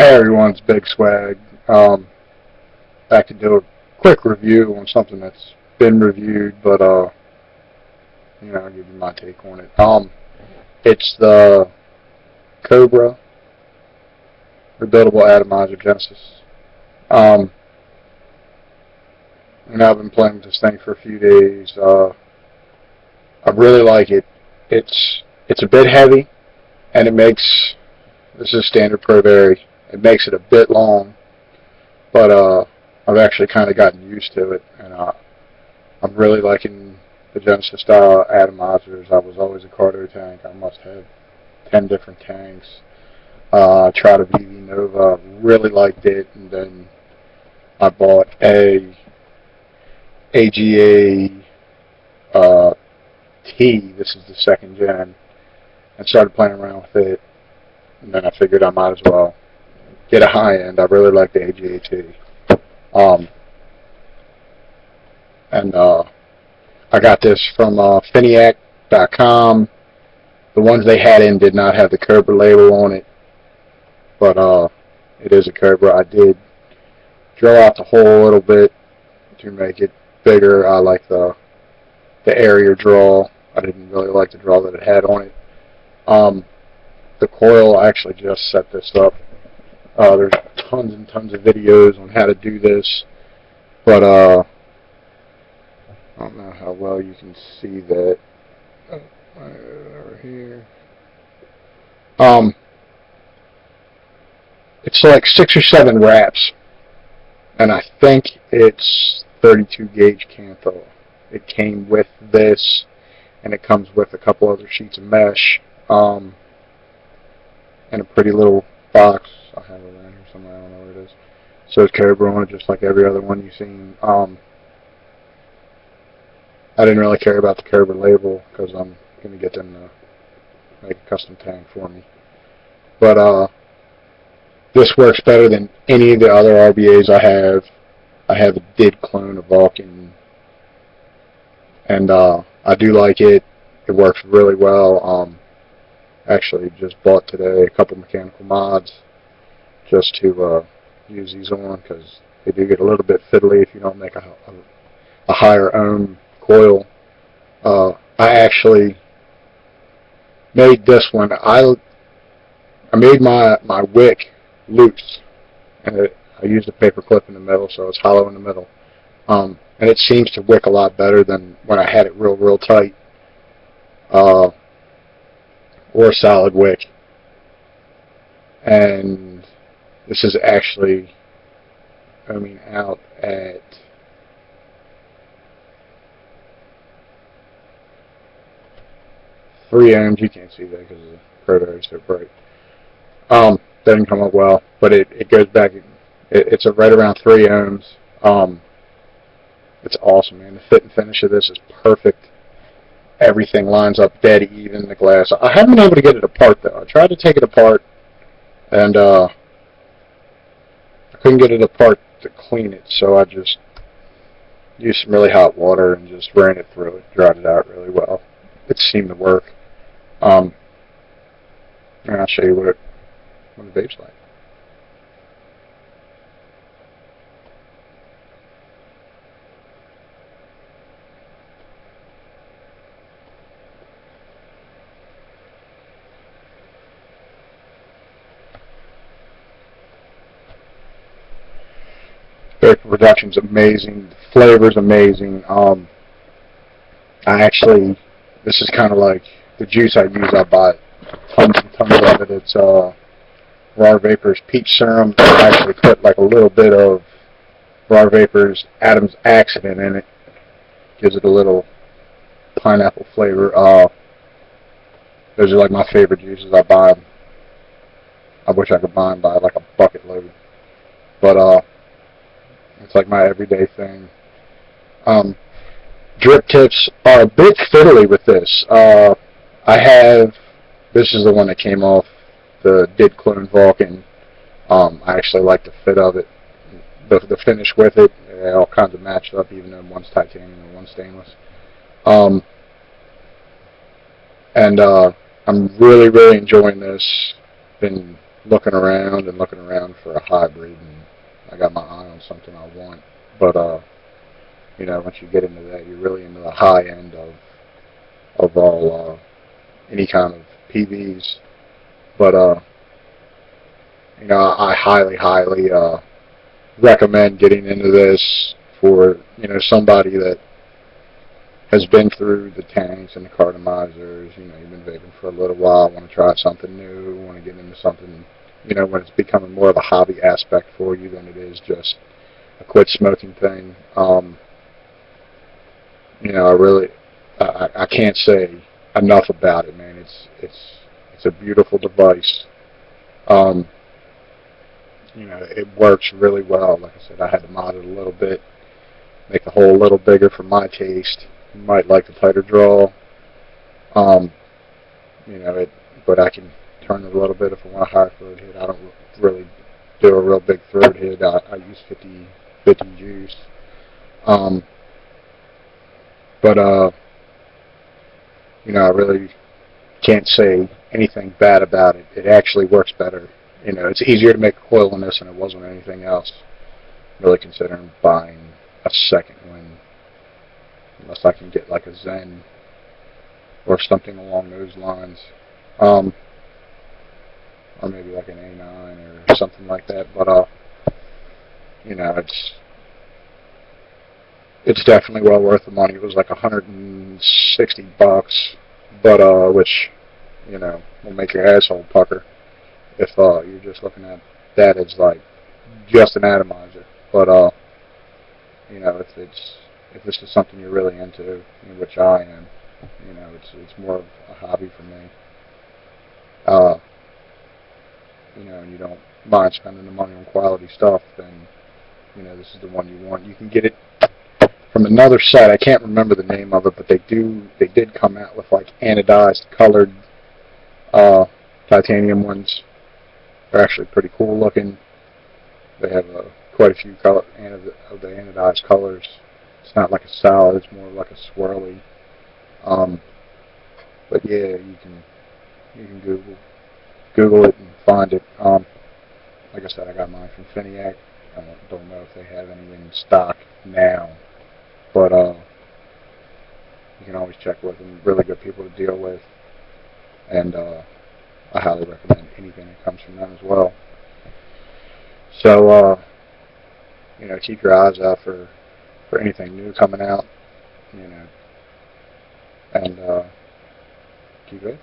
Hey everyone, it's Big Swag. Back to do a quick review on something that's been reviewed, but I'll give you my take on it. It's the Cobra rebuildable atomizer Genesis. Um, I've been playing with this thing for a few days. I really like it. It's a bit heavy, and this is standard Pro Vary. It makes it a bit long, but I've actually kind of gotten used to it, and I'm really liking the Genesis style atomizers. I was always a cargo tank. I must have 10 different tanks. I tried a VV Nova, really liked it, and then I bought a AGA T. This is the second gen, and started playing around with it. And then I figured I might as well get a high end. I really like the AGA T. I got this from Finiac.com. The ones they had in did not have the Cobra label on it, but it is a Cobra. I did drill out the hole a little bit to make it bigger. I like the airier draw. I didn't really like the draw that it had on it. The coil, I actually just set this up. There's tons and tons of videos on how to do this, but I don't know how well you can see that. Over here. It's like 6 or 7 wraps, and I think it's 32 gauge cantho. It came with this, and it comes with a couple other sheets of mesh, and a pretty little box. I have it around here somewhere. I don't know where it is. So it's Cobra on it, just like every other one you've seen. I didn't really care about the Cobra label because I'm going to get them to make a custom tank for me. But this works better than any of the other RBAs I have. I have a did clone of Vulcan, and I do like it. It works really well. Actually, just bought today a couple mechanical mods just to use these on, because they do get a little bit fiddly if you don't make a higher ohm coil. I actually made this one. I made my wick loose, and I used a paper clip in the middle, so it's hollow in the middle. And it seems to wick a lot better than when I had it real tight, or a solid wick. And this is actually coming out at 3 ohms. You can't see that because the proto is so bright. Doesn't come up well, but it goes back. It's right around 3 ohms. It's awesome, man. The fit and finish of this is perfect. Everything lines up dead even. The glass. I haven't been able to get it apart though. I tried to take it apart, and I couldn't get it apart to clean it. So I just used some really hot water and just ran it through it, dried it out really well. It seemed to work. And I'll show you what the vape's like. The production's amazing. The flavor's amazing. This is kind of like the juice I use. I buy tons and tons of it. It's Raw Vapors Peach Serum. I actually put like a little bit of Raw Vapors Adam's Accident in it. Gives it a little pineapple flavor. Those are like my favorite juices. I buy them. I wish I could buy them by like a bucket load. But it's like my everyday thing. Drip tips are a bit fiddly with this. This is the one that came off the did clone Vulcan. I actually like the fit of it. The finish with it, all kinds of matched up, even though one's titanium and one's stainless. I'm really enjoying this. Been looking around and looking around for a hybrid, and I got my eye on something I want. But you know, once you get into that, you're really into the high end of all any kind of PVs. But you know, I highly recommend getting into this for, you know, somebody that has been through the tanks and the cartomizers. You know, you've been vaping for a little while, want to try something new, want to get into something, you know, when it's becoming more of a hobby aspect for you than it is just a quit smoking thing. You know, I can't say enough about it, man. It's a beautiful device. Um, you know, it works really well. Like I said, I had to mod it a little bit, make the hole a little bigger for my taste. You might like the tighter draw. Um, you know, but I can turn it a little bit if I want a higher throat hit. I don't really do a real big throat hit. I use 50 juice. Um, but you know, I really can't say anything bad about it. It actually works better. You know, it's easier to make a coil in this than it was on anything else. Really considering buying a second one, unless I can get like a Zen or something along those lines, or maybe like an A9 or something like that. But you know, it's definitely well worth the money. It was like $160, but which, you know, will make your asshole pucker if you're just looking at that as like just an atomizer. But you know, if this is something you're really into, which I am, you know, it's more of a hobby for me. Uh, you know, and you don't mind spending the money on quality stuff, then you know this is the one you want. You can get it from another site. I can't remember the name of it, but they did come out with like anodized colored titanium ones. They're actually pretty cool looking. They have quite a few of the anodized colors. It's not like a solid; it's more like a swirly. But yeah, you can Google it and find it. Like I said, I got mine from Finiac. I don't know if they have any in stock now, but you can always check with them. Really good people to deal with, and I highly recommend anything that comes from them as well. So you know, keep your eyes out for anything new coming out. You know, and keep it.